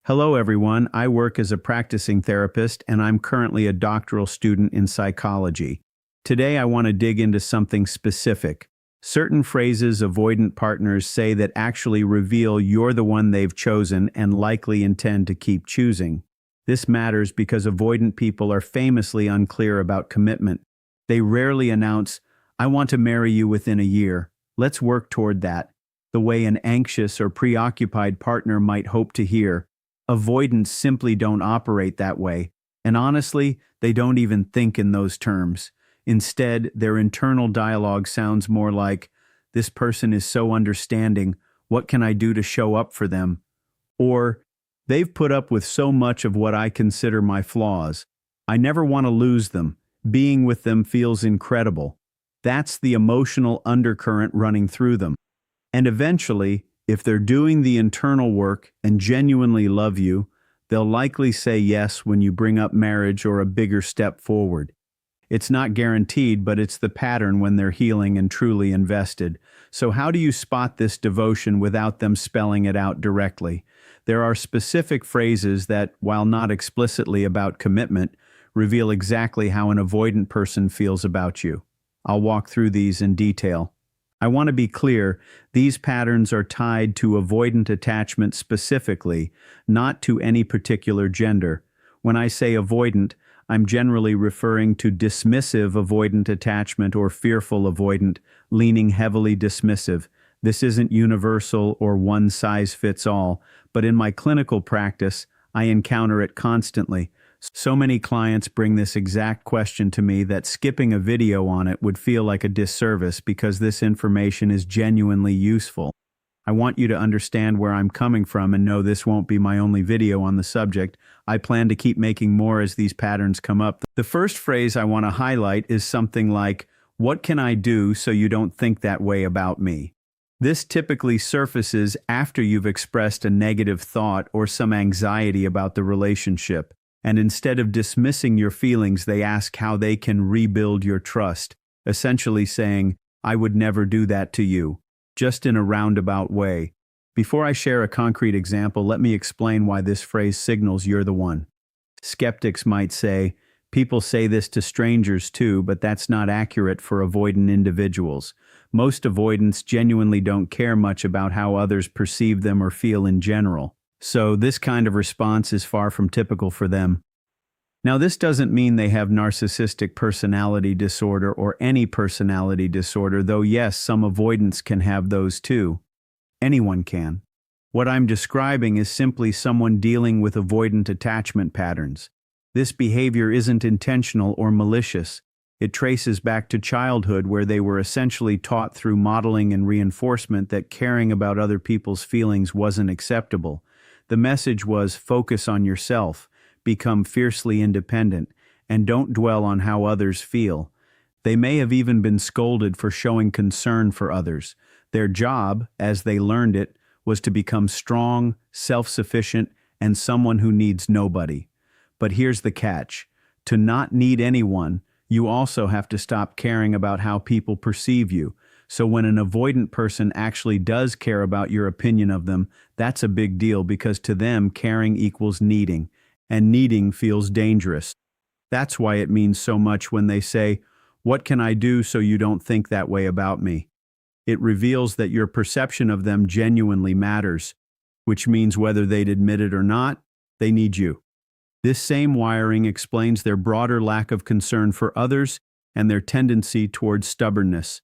Hello, everyone. I work as a practicing therapist, and I'm currently a doctoral student in psychology. Today, I want to dig into something specific. Certain phrases avoidant partners say that actually reveal you're the one they've chosen and likely intend to keep choosing. This matters because avoidant people are famously unclear about commitment. They rarely announce, "I want to marry you within a year. Let's work toward that," the way an anxious or preoccupied partner might hope to hear. Avoidants simply don't operate that way, and honestly, they don't even think in those terms. Instead, their internal dialogue sounds more like, "This person is so understanding, what can I do to show up for them?" Or, "They've put up with so much of what I consider my flaws. I never want to lose them. Being with them feels incredible." That's the emotional undercurrent running through them. And eventually, if they're doing the internal work and genuinely love you, they'll likely say yes when you bring up marriage or a bigger step forward. It's not guaranteed, but it's the pattern when they're healing and truly invested. So how do you spot this devotion without them spelling it out directly? There are specific phrases that, while not explicitly about commitment, reveal exactly how an avoidant person feels about you. I'll walk through these in detail. I want to be clear, these patterns are tied to avoidant attachment specifically, not to any particular gender. When I say avoidant, I'm generally referring to dismissive avoidant attachment or fearful avoidant, leaning heavily dismissive. This isn't universal or one size fits all, but in my clinical practice, I encounter it constantly. So many clients bring this exact question to me that skipping a video on it would feel like a disservice because this information is genuinely useful. I want you to understand where I'm coming from and know this won't be my only video on the subject. I plan to keep making more as these patterns come up. The first phrase I want to highlight is something like, "What can I do so you don't think that way about me?" This typically surfaces after you've expressed a negative thought or some anxiety about the relationship. And instead of dismissing your feelings, they ask how they can rebuild your trust, essentially saying, "I would never do that to you," just in a roundabout way. Before I share a concrete example, let me explain why this phrase signals you're the one. Skeptics might say, "People say this to strangers too, but that's not accurate for avoidant individuals. Most avoidants genuinely don't care much about how others perceive them or feel in general. So this kind of response is far from typical for them." Now, this doesn't mean they have narcissistic personality disorder or any personality disorder, though yes, some avoidants can have those too. Anyone can. What I'm describing is simply someone dealing with avoidant attachment patterns. This behavior isn't intentional or malicious. It traces back to childhood where they were essentially taught through modeling and reinforcement that caring about other people's feelings wasn't acceptable. The message was focus on yourself, become fiercely independent, and don't dwell on how others feel. They may have even been scolded for showing concern for others. Their job, as they learned it, was to become strong, self-sufficient, and someone who needs nobody. But here's the catch. To not need anyone, you also have to stop caring about how people perceive you. So when an avoidant person actually does care about your opinion of them, that's a big deal because to them, caring equals needing, and needing feels dangerous. That's why it means so much when they say, "What can I do so you don't think that way about me?" It reveals that your perception of them genuinely matters, which means whether they'd admit it or not, they need you. This same wiring explains their broader lack of concern for others and their tendency towards stubbornness.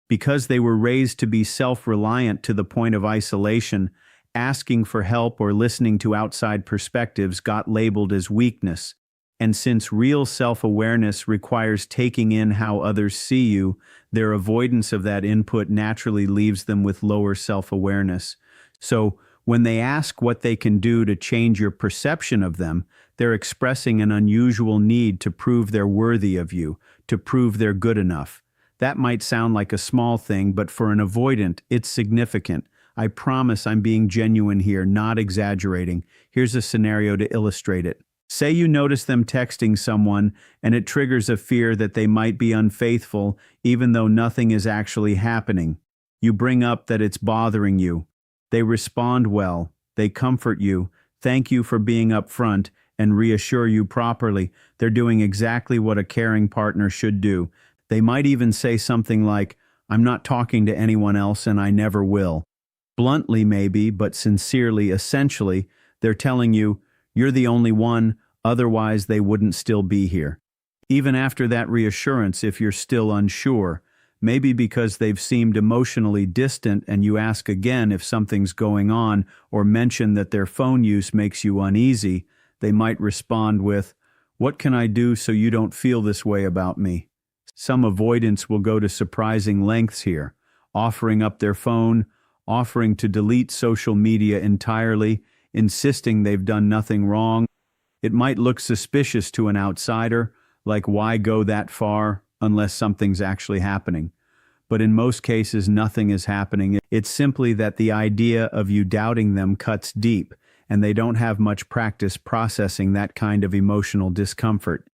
Because they were raised to be self-reliant to the point of isolation, asking for help or listening to outside perspectives got labeled as weakness. And since real self-awareness requires taking in how others see you, their avoidance of that input naturally leaves them with lower self-awareness. So, when they ask what they can do to change your perception of them, they're expressing an unusual need to prove they're worthy of you, to prove they're good enough. That might sound like a small thing, but for an avoidant, it's significant. I promise I'm being genuine here, not exaggerating. Here's a scenario to illustrate it. Say you notice them texting someone, and it triggers a fear that they might be unfaithful, even though nothing is actually happening. You bring up that it's bothering you. They respond well. They comfort you. thank you for being upfront, and reassure you properly. They're doing exactly what a caring partner should do. They might even say something like, I'm not talking to anyone else and I never will. Bluntly maybe, but sincerely, essentially, they're telling you, you're the only one, otherwise they wouldn't still be here. Even after that reassurance, if you're still unsure, maybe because they've seemed emotionally distant and you ask again if something's going on or mention that their phone use makes you uneasy, they might respond with, what can I do so you don't feel this way about me? Some avoidants will go to surprising lengths here, offering up their phone, offering to delete social media entirely, insisting they've done nothing wrong. It might look suspicious to an outsider, like why go that far unless something's actually happening. But in most cases, nothing is happening. It's simply that the idea of you doubting them cuts deep, and they don't have much practice processing that kind of emotional discomfort.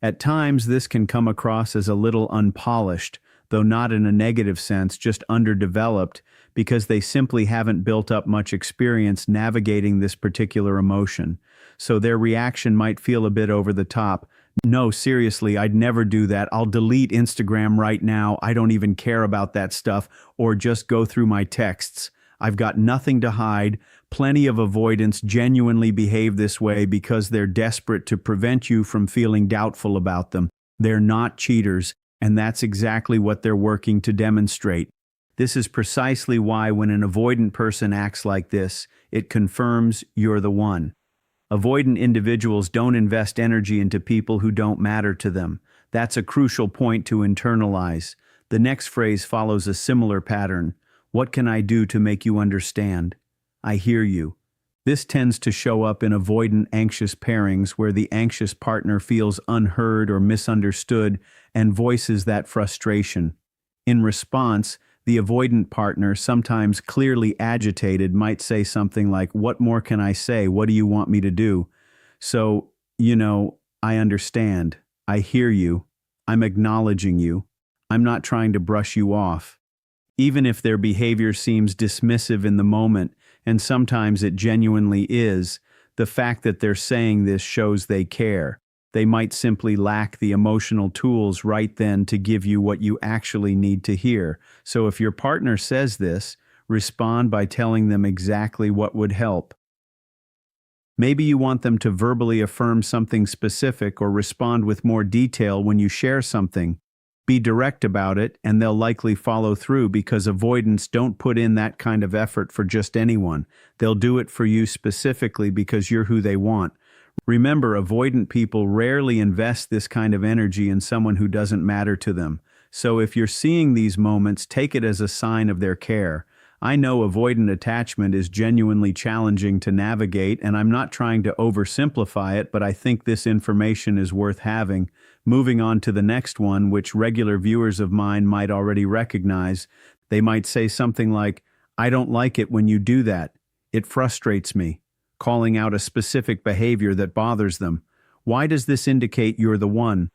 At times, this can come across as a little unpolished, though not in a negative sense, just underdeveloped, because they simply haven't built up much experience navigating this particular emotion. So their reaction might feel a bit over the top. No, seriously, I'd never do that. I'll delete Instagram right now. I don't even care about that stuff. Or just go through my texts. I've got nothing to hide. Plenty of avoidants genuinely behave this way because they're desperate to prevent you from feeling doubtful about them. They're not cheaters, and that's exactly what they're working to demonstrate. This is precisely why when an avoidant person acts like this, it confirms you're the one. Avoidant individuals don't invest energy into people who don't matter to them. That's a crucial point to internalize. The next phrase follows a similar pattern. What can I do to make you understand? I hear you. This tends to show up in avoidant anxious pairings where the anxious partner feels unheard or misunderstood and voices that frustration. In response, the avoidant partner, sometimes clearly agitated, might say something like, what more can I say? What do you want me to do? So, I understand. I hear you. I'm acknowledging you. I'm not trying to brush you off. Even if their behavior seems dismissive in the moment, and sometimes it genuinely is, the fact that they're saying this shows they care. They might simply lack the emotional tools right then to give you what you actually need to hear. So if your partner says this, respond by telling them exactly what would help. Maybe you want them to verbally affirm something specific or respond with more detail when you share something. Be direct about it, and they'll likely follow through because avoidants don't put in that kind of effort for just anyone. They'll do it for you specifically because you're who they want. Remember, avoidant people rarely invest this kind of energy in someone who doesn't matter to them. So if you're seeing these moments, take it as a sign of their care. I know avoidant attachment is genuinely challenging to navigate, and I'm not trying to oversimplify it, but I think this information is worth having. Moving on to the next one, which regular viewers of mine might already recognize, they might say something like, I don't like it when you do that. It frustrates me, calling out a specific behavior that bothers them. Why does this indicate you're the one?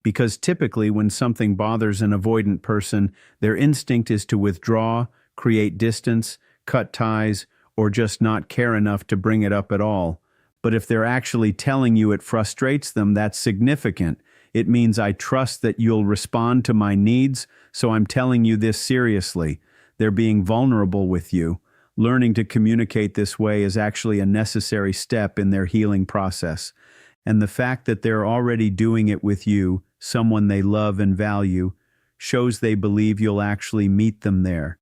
Because typically when something bothers an avoidant person, their instinct is to withdraw, create distance, cut ties, or just not care enough to bring it up at all. But if they're actually telling you it frustrates them, that's significant. It means I trust that you'll respond to my needs, so I'm telling you this seriously. They're being vulnerable with you. Learning to communicate this way is actually a necessary step in their healing process. And the fact that they're already doing it with you, someone they love and value, shows they believe you'll actually meet them there.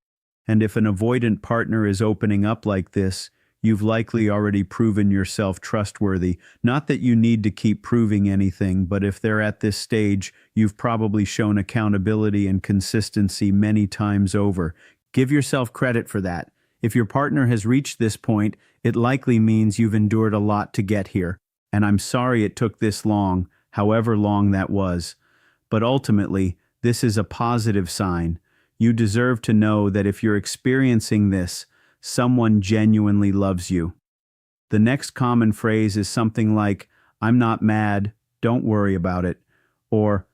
And if an avoidant partner is opening up like this, you've likely already proven yourself trustworthy. Not that you need to keep proving anything, but if they're at this stage, you've probably shown accountability and consistency many times over. Give yourself credit for that. If your partner has reached this point, it likely means you've endured a lot to get here. And I'm sorry it took this long, however long that was. But ultimately, this is a positive sign. You deserve to know that if you're experiencing this, someone genuinely loves you. The next common phrase is something like, I'm not mad, don't worry about it. Or,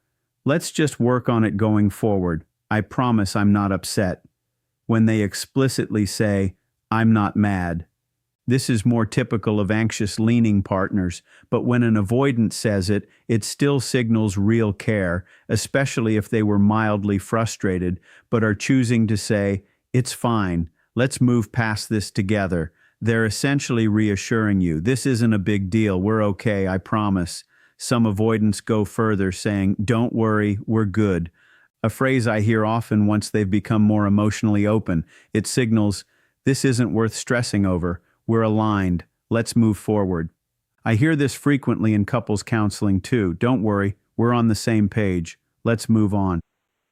let's just work on it going forward. I promise I'm not upset. When they explicitly say, I'm not mad. This is more typical of anxious leaning partners, but when an avoidant says it, it still signals real care, especially if they were mildly frustrated, but are choosing to say, "It's fine, let's move past this together." They're essentially reassuring you, "This isn't a big deal, we're okay, I promise." Some avoidants go further, saying, "Don't worry, we're good." A phrase I hear often once they've become more emotionally open. It signals, "This isn't worth stressing over. We're aligned. Let's move forward." I hear this frequently in couples counseling too. "Don't worry, we're on the same page. Let's move on.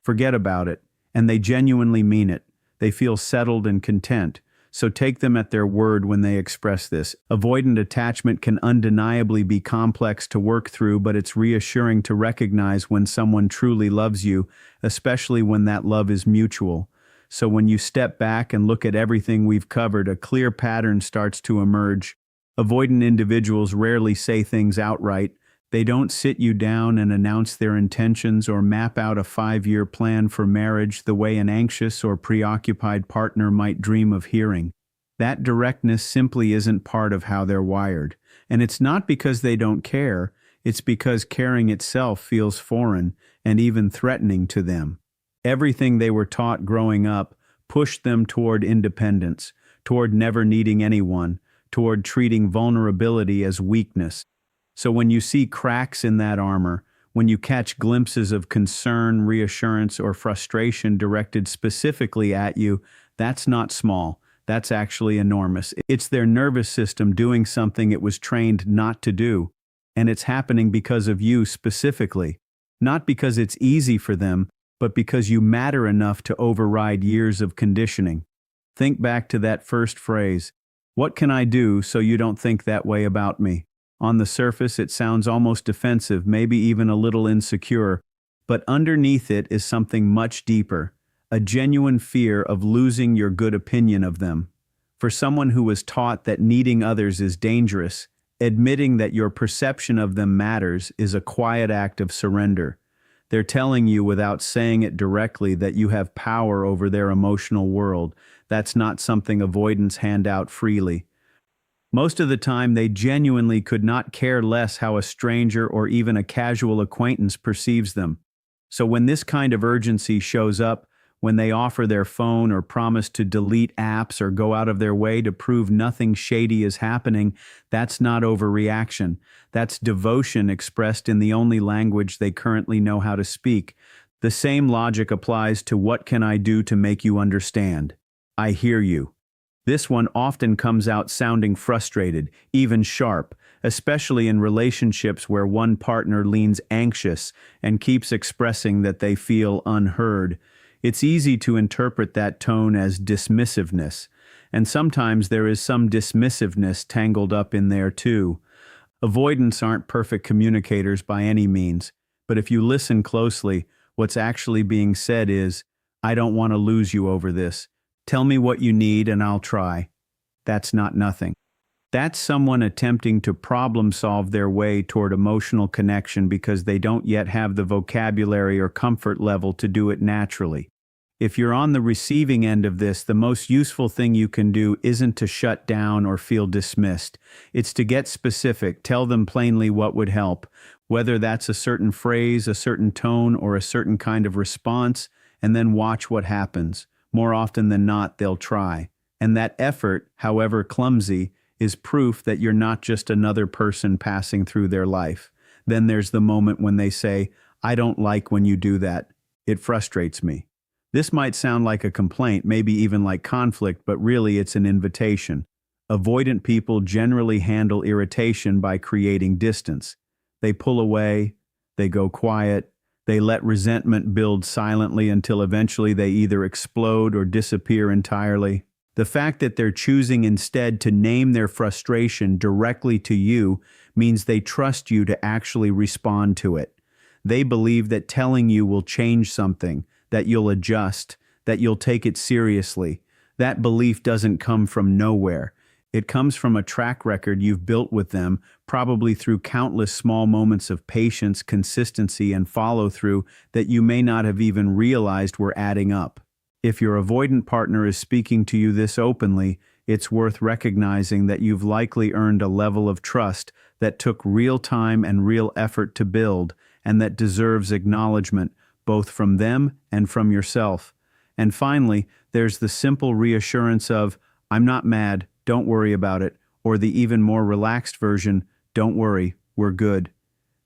Forget about it." And they genuinely mean it. They feel settled and content. So take them at their word when they express this. Avoidant attachment can undeniably be complex to work through, but it's reassuring to recognize when someone truly loves you, especially when that love is mutual. So when you step back and look at everything we've covered, a clear pattern starts to emerge. Avoidant individuals rarely say things outright. They don't sit you down and announce their intentions or map out a 5-year plan for marriage the way an anxious or preoccupied partner might dream of hearing. That directness simply isn't part of how they're wired. And it's not because they don't care, it's because caring itself feels foreign and even threatening to them. Everything they were taught growing up pushed them toward independence, toward never needing anyone, toward treating vulnerability as weakness. So when you see cracks in that armor, when you catch glimpses of concern, reassurance, or frustration directed specifically at you, that's not small. That's actually enormous. It's their nervous system doing something it was trained not to do. And it's happening because of you specifically. Not because it's easy for them, but because you matter enough to override years of conditioning. Think back to that first phrase. "What can I do so you don't think that way about me?" On the surface, it sounds almost defensive, maybe even a little insecure, but underneath it is something much deeper, a genuine fear of losing your good opinion of them. For someone who was taught that needing others is dangerous, admitting that your perception of them matters is a quiet act of surrender. They're telling you without saying it directly that you have power over their emotional world. That's not something avoidants hand out freely. Most of the time, they genuinely could not care less how a stranger or even a casual acquaintance perceives them. So when this kind of urgency shows up, when they offer their phone or promise to delete apps or go out of their way to prove nothing shady is happening, that's not overreaction. That's devotion expressed in the only language they currently know how to speak. The same logic applies to "What can I do to make you understand? I hear you." This one often comes out sounding frustrated, even sharp, especially in relationships where one partner leans anxious and keeps expressing that they feel unheard. It's easy to interpret that tone as dismissiveness, and sometimes there is some dismissiveness tangled up in there too. Avoidants aren't perfect communicators by any means, but if you listen closely, what's actually being said is, "I don't want to lose you over this. Tell me what you need and I'll try." That's not nothing. That's someone attempting to problem solve their way toward emotional connection because they don't yet have the vocabulary or comfort level to do it naturally. If you're on the receiving end of this, the most useful thing you can do isn't to shut down or feel dismissed. It's to get specific, tell them plainly what would help, whether that's a certain phrase, a certain tone, or a certain kind of response, and then watch what happens. More often than not, they'll try. And that effort, however clumsy, is proof that you're not just another person passing through their life. Then there's the moment when they say, "I don't like when you do that. It frustrates me." This might sound like a complaint, maybe even like conflict, but really it's an invitation. Avoidant people generally handle irritation by creating distance. They pull away, they go quiet, they let resentment build silently until eventually they either explode or disappear entirely. The fact that they're choosing instead to name their frustration directly to you means they trust you to actually respond to it. They believe that telling you will change something, that you'll adjust, that you'll take it seriously. That belief doesn't come from nowhere. It comes from a track record you've built with them, probably through countless small moments of patience, consistency, and follow-through that you may not have even realized were adding up. If your avoidant partner is speaking to you this openly, it's worth recognizing that you've likely earned a level of trust that took real time and real effort to build, and that deserves acknowledgement, both from them and from yourself. And finally, there's the simple reassurance of, "I'm not mad, don't worry about it," or the even more relaxed version, "Don't worry, we're good."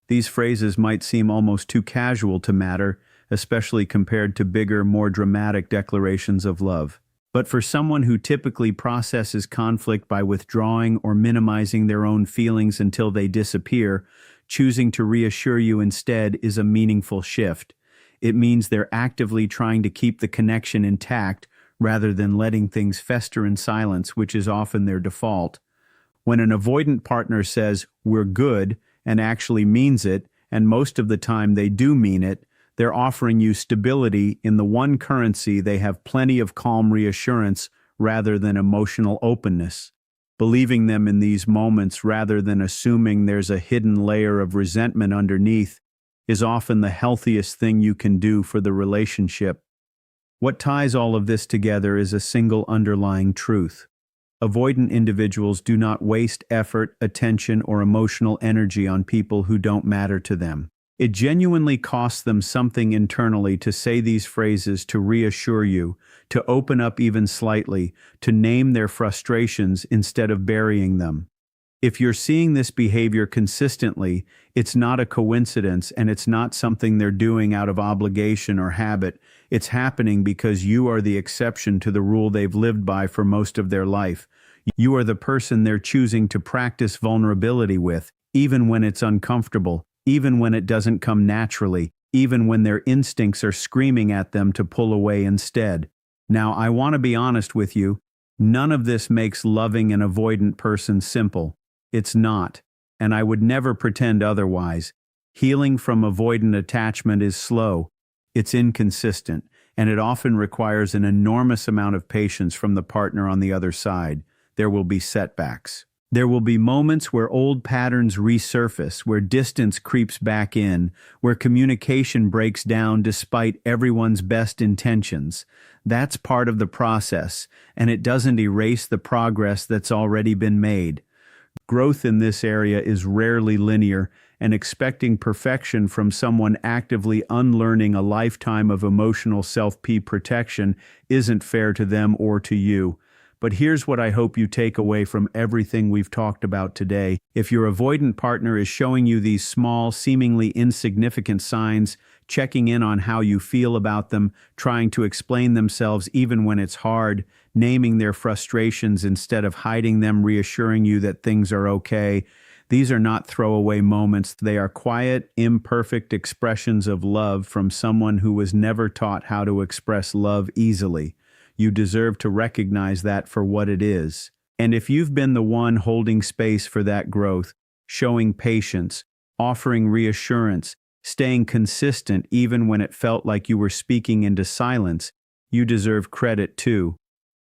These phrases might seem almost too casual to matter, especially compared to bigger, more dramatic declarations of love. But for someone who typically processes conflict by withdrawing or minimizing their own feelings until they disappear, choosing to reassure you instead is a meaningful shift. It means they're actively trying to keep the connection intact rather than letting things fester in silence, which is often their default. When an avoidant partner says, "We're good," and actually means it, and most of the time they do mean it, they're offering you stability in the one currency they have plenty of calm reassurance rather than emotional openness. Believing them in these moments rather than assuming there's a hidden layer of resentment underneath is often the healthiest thing you can do for the relationship. What ties all of this together is a single underlying truth. Avoidant individuals do not waste effort, attention, or emotional energy on people who don't matter to them. It genuinely costs them something internally to say these phrases to reassure you, to open up even slightly, to name their frustrations instead of burying them. If you're seeing this behavior consistently, it's not a coincidence, and it's not something they're doing out of obligation or habit. It's happening because you are the exception to the rule they've lived by for most of their life. You are the person they're choosing to practice vulnerability with, even when it's uncomfortable, even when it doesn't come naturally, even when their instincts are screaming at them to pull away instead. Now, I want to be honest with you. None of this makes loving an avoidant person simple. It's not, and I would never pretend otherwise. Healing from avoidant attachment is slow, it's inconsistent, and it often requires an enormous amount of patience from the partner on the other side. There will be setbacks. There will be moments where old patterns resurface, where distance creeps back in, where communication breaks down despite everyone's best intentions. That's part of the process, and it doesn't erase the progress that's already been made. Growth in this area is rarely linear, and expecting perfection from someone actively unlearning a lifetime of emotional self-protection isn't fair to them or to you. But here's what I hope you take away from everything we've talked about today. If your avoidant partner is showing you these small, seemingly insignificant signs, checking in on how you feel about them, trying to explain themselves even when it's hard, naming their frustrations instead of hiding them, reassuring you that things are okay, these are not throwaway moments. They are quiet, imperfect expressions of love from someone who was never taught how to express love easily. You deserve to recognize that for what it is. And if you've been the one holding space for that growth, showing patience, offering reassurance, staying consistent even when it felt like you were speaking into silence, you deserve credit too.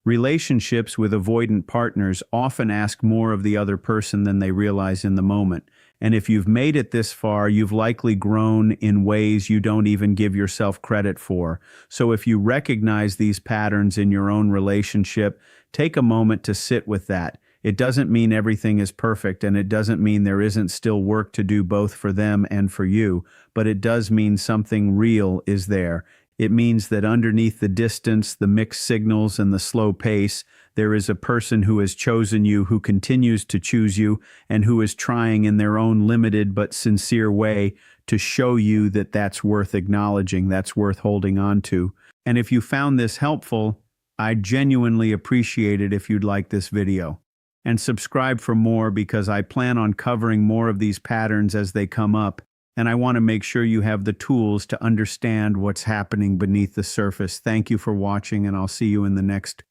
Relationships with avoidant partners often ask more of the other person than they realize in the moment. And if you've made it this far, you've likely grown in ways you don't even give yourself credit for. So if you recognize these patterns in your own relationship, take a moment to sit with that. It doesn't mean everything is perfect, and it doesn't mean there isn't still work to do both for them and for you, but it does mean something real is there. It means that underneath the distance, the mixed signals, and the slow pace, there is a person who has chosen you, who continues to choose you, and who is trying in their own limited but sincere way to show you that that's worth acknowledging, that's worth holding on to. And if you found this helpful, I'd genuinely appreciate it if you'd like this video. And subscribe for more, because I plan on covering more of these patterns as they come up. And I want to make sure you have the tools to understand what's happening beneath the surface. Thank you for watching, and I'll see you in the next